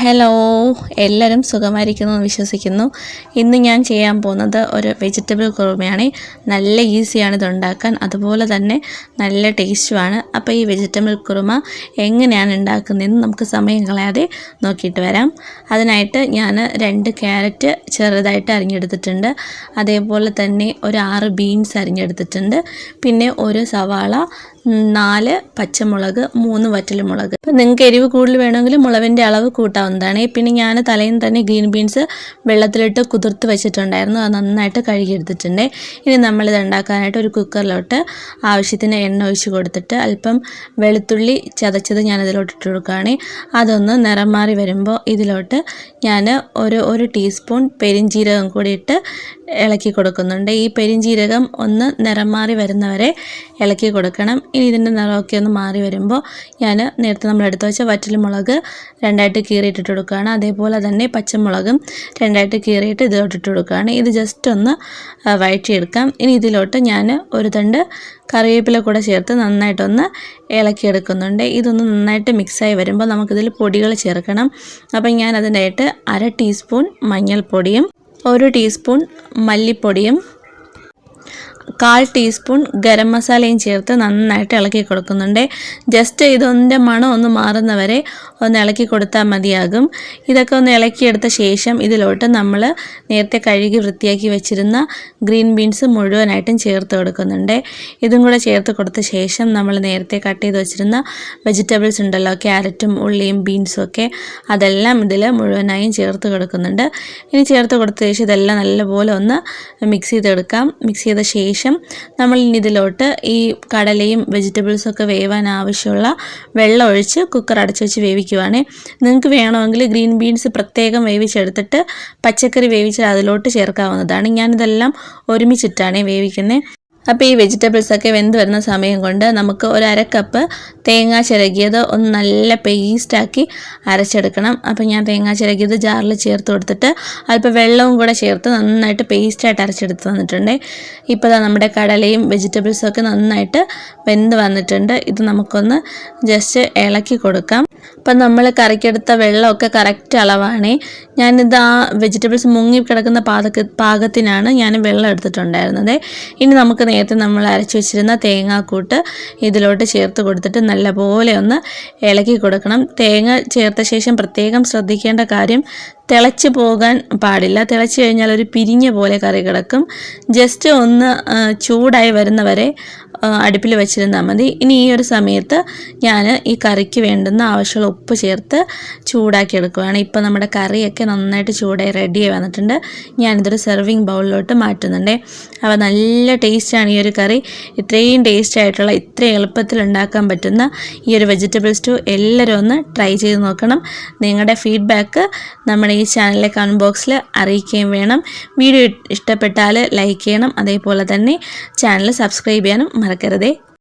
Hello, എല്ലാവരും സുഖമായിരിക്കുന്നു എന്ന് വിശ്വസിക്കുന്നു. ഇന്ന് ഞാൻ ചെയ്യാൻ പോകുന്നത് ഒരു വെജിറ്റബിൾ കുറുമയാണ്. നല്ല ഈസിയാണ് ഇത് ഉണ്ടാക്കാൻ, അതുപോലെ തന്നെ നല്ല ടേസ്റ്റുമാണ്. അപ്പോൾ ഈ വെജിറ്റബിൾ കുറുമ എങ്ങനെയാണ് ഉണ്ടാക്കുന്നതെന്ന് നമുക്ക് സമയം കളയാതെ നോക്കിയിട്ട് വരാം. അതിനായിട്ട് ഞാൻ 2 ക്യാരറ്റ് ചെറുതായിട്ട് അരിഞ്ഞെടുത്തിട്ടുണ്ട്. അതേപോലെ തന്നെ ഒരു 6 ബീൻസ് അരിഞ്ഞെടുത്തിട്ടുണ്ട്. പിന്നെ ഒരു സവാള, 4 പച്ചമുളക്, 3 വറ്റൽമുളക്. അപ്പോൾ നിങ്ങൾക്ക് എരിവ് കൂടുതൽ വേണമെങ്കിൽ മുളകിൻ്റെ അളവ് കൂട്ടാവുന്നതാണ്. പിന്നെ ഞാൻ തലേന്ന് തന്നെ ഗ്രീൻ ബീൻസ് വെള്ളത്തിലിട്ട് കുതിർത്ത് വെച്ചിട്ടുണ്ടായിരുന്നു. അത് നന്നായിട്ട് കഴുകിയെടുത്തിട്ടുണ്ട്. ഇനി നമ്മളിത് ഉണ്ടാക്കാനായിട്ട് ഒരു കുക്കറിലോട്ട് ആവശ്യത്തിന് എണ്ണ ഒഴിച്ച് കൊടുത്തിട്ട് അല്പം വെളുത്തുള്ളി ചതച്ചത് ഞാൻ ഇതിലോട്ട് ഇട്ട് കൊടുക്കുകയാണ്. അതൊന്ന് നിറം മാറി വരുമ്പോൾ ഇതിലോട്ട് ഞാൻ ഒരു ടീസ്പൂൺ പെരിഞ്ജീരകം കൂടി ഇട്ട് ഇളക്കി കൊടുക്കുന്നുണ്ട്. ഈ പെരിഞ്ജീരകം ഒന്ന് നിറം മാറി വരുന്നവരെ ഇളക്കി കൊടുക്കണം. ഇനി ഇതിൻ്റെ നിറമൊക്കെ ഒന്ന് മാറി വരുമ്പോൾ ഞാൻ നേരത്തെ നമ്മൾ എടുത്ത് വെച്ച വറ്റൽമുളക് 2ആയിട്ട് കീറിയിട്ടിട്ട് കൊടുക്കുകയാണ്. അതേപോലെ തന്നെ പച്ചമുളകും 2ആയിട്ട് കീറിയിട്ട് ഇതിലോട്ടിട്ട് കൊടുക്കുകയാണ്. ഇത് ജസ്റ്റ് ഒന്ന് വഴറ്റിയെടുക്കാം. ഇനി ഇതിലോട്ട് ഞാൻ ഒരു തണ്ട് കറിവേപ്പില കൂടെ ചേർത്ത് നന്നായിട്ടൊന്ന് ഇളക്കിയെടുക്കുന്നുണ്ട്. ഇതൊന്ന് നന്നായിട്ട് മിക്സായി വരുമ്പോൾ നമുക്കിതിൽ പൊടികൾ ചേർക്കണം. അപ്പം ഞാൻ അതിനായിട്ട് 1/2 ടീസ്പൂൺ മഞ്ഞൾപ്പൊടിയും 1 ടീസ്പൂൺ മല്ലിപ്പൊടിയും 1/4 ടീസ്പൂൺ ഗരം മസാലയും ചേർത്ത് നന്നായിട്ട് ഇളക്കി കൊടുക്കുന്നുണ്ട്. ജസ്റ്റ് ഇതിൻ്റെ മണം ഒന്ന് മാറുന്നവരെ ഒന്ന് ഇളക്കി കൊടുത്താൽ മതിയാകും. ഇതൊക്കെ ഒന്ന് ഇളക്കിയെടുത്ത ശേഷം ഇതിലോട്ട് നമ്മൾ നേരത്തെ കഴുകി വൃത്തിയാക്കി വെച്ചിരുന്ന ഗ്രീൻ ബീൻസ് മുഴുവനായിട്ടും ചേർത്ത് കൊടുക്കുന്നുണ്ട്. ഇതും കൂടെ ചേർത്ത് കൊടുത്ത ശേഷം നമ്മൾ നേരത്തെ കട്ട് ചെയ്ത് വെച്ചിരുന്ന വെജിറ്റബിൾസ് ഉണ്ടല്ലോ, ക്യാരറ്റും ഉള്ളിയും ബീൻസും ഒക്കെ, അതെല്ലാം ഇതിൽ മുഴുവനായും ചേർത്ത് കൊടുക്കുന്നുണ്ട്. ഇനി ചേർത്ത് കൊടുത്ത ശേഷം ഇതെല്ലാം നല്ലപോലെ ഒന്ന് മിക്സ് ചെയ്തെടുക്കാം. മിക്സ് ചെയ്ത ശേഷം നമ്മൾ ഇനി ഇതിലോട്ട് ഈ കടലയും വെജിറ്റബിൾസൊക്കെ വേവാൻ ആവശ്യമുള്ള വെള്ളം ഒഴിച്ച് കുക്കർ അടച്ചു വെച്ച് വേവിക്കുവാണ്. നിങ്ങൾക്ക് വേണമെങ്കിൽ ഗ്രീൻ ബീൻസ് പ്രത്യേകം വേവിച്ചെടുത്തിട്ട് പച്ചക്കറി വേവിച്ച് അതിലോട്ട് ചേർക്കാവുന്നതാണ്. ഞാനിതെല്ലാം ഒരുമിച്ചിട്ടാണ് വേവിക്കുന്നത്. അപ്പോൾ ഈ വെജിറ്റബിൾസൊക്കെ വെന്ത് വരുന്ന സമയം കൊണ്ട് നമുക്ക് ഒരു 1/2 കപ്പ് തേങ്ങ ചിരകിയത് ഒന്ന് നല്ല പേസ്റ്റാക്കി അരച്ചെടുക്കണം. അപ്പോൾ ഞാൻ തേങ്ങ ചിരകിയത് ജാറിൽ ചേർത്ത് കൊടുത്തിട്ട് അല്പം വെള്ളവും കൂടെ ചേർത്ത് നന്നായിട്ട് പേസ്റ്റായിട്ട് അരച്ചെടുത്ത് വന്നിട്ടുണ്ട്. ഇപ്പോൾ നമ്മുടെ കടലയും വെജിറ്റബിൾസൊക്കെ നന്നായിട്ട് വെന്ത് വന്നിട്ടുണ്ട്. ഇത് നമുക്കൊന്ന് ജസ്റ്റ് ഇളക്കി കൊടുക്കാം. അപ്പം നമ്മൾ കറിക്കെടുത്ത വെള്ളമൊക്കെ കറക്റ്റ് അളവാണ്. ഞാനിത് ആ വെജിറ്റബിൾസ് മുങ്ങി കിടക്കുന്ന പാകത്തിനാണ് ഞാൻ വെള്ളം എടുത്തിട്ടുണ്ടായിരുന്നത്. ഇനി നമുക്ക് നേരത്തെ നമ്മൾ അരച്ച് വെച്ചിരുന്ന തേങ്ങാക്കൂട്ട് ഇതിലോട്ട് ചേർത്ത് കൊടുത്തിട്ട് നല്ലപോലെ ഒന്ന് ഇളക്കി കൊടുക്കണം. തേങ്ങ ചേർത്ത ശേഷം പ്രത്യേകം ശ്രദ്ധിക്കേണ്ട കാര്യം, തിളച്ച് പോകാൻ പാടില്ല. തിളച്ച് കഴിഞ്ഞാൽ ഒരു പിരിഞ്ഞ പോലെ കറി കിടക്കും. ജസ്റ്റ് ഒന്ന് ചൂടായി വരുന്നവരെ അടുപ്പിൽ വെച്ചിരുന്നാൽ മതി. ഇനി ഈ ഒരു സമയത്ത് ഞാൻ ഈ കറിക്ക് വേണ്ടുന്ന ആവശ്യമുള്ള ഉപ്പ് ചേർത്ത് ചൂടാക്കി എടുക്കുകയാണ്. ഇപ്പോൾ നമ്മുടെ കറിയൊക്കെ നന്നായിട്ട് ചൂടായി റെഡിയായി വന്നിട്ടുണ്ട്. ഞാനിതൊരു സെർവിങ് ബൗളിലോട്ട് മാറ്റുന്നുണ്ട്. അപ്പോൾ നല്ല ടേസ്റ്റാണ് ഈ ഒരു കറി. ഇത്രയും ടേസ്റ്റ് ആയിട്ടുള്ള, ഇത്രയും എളുപ്പത്തിൽ ഉണ്ടാക്കാൻ പറ്റുന്ന ഈ ഒരു വെജിറ്റബിൾ സ്റ്റൂ എല്ലാവരും ഒന്ന് ട്രൈ ചെയ്ത് നോക്കണം. നിങ്ങളുടെ ഫീഡ്ബാക്ക് നമ്മുടെ ഈ ചാനലിലെ കമൻറ്റ് ബോക്സിൽ അറിയിക്കുകയും വേണം. വീഡിയോ ഇഷ്ടപ്പെട്ടാൽ ലൈക്ക് ചെയ്യണം. അതേപോലെ തന്നെ ചാനൽ സബ്സ്ക്രൈബ് ചെയ്യാനും മറക്കരുതേ.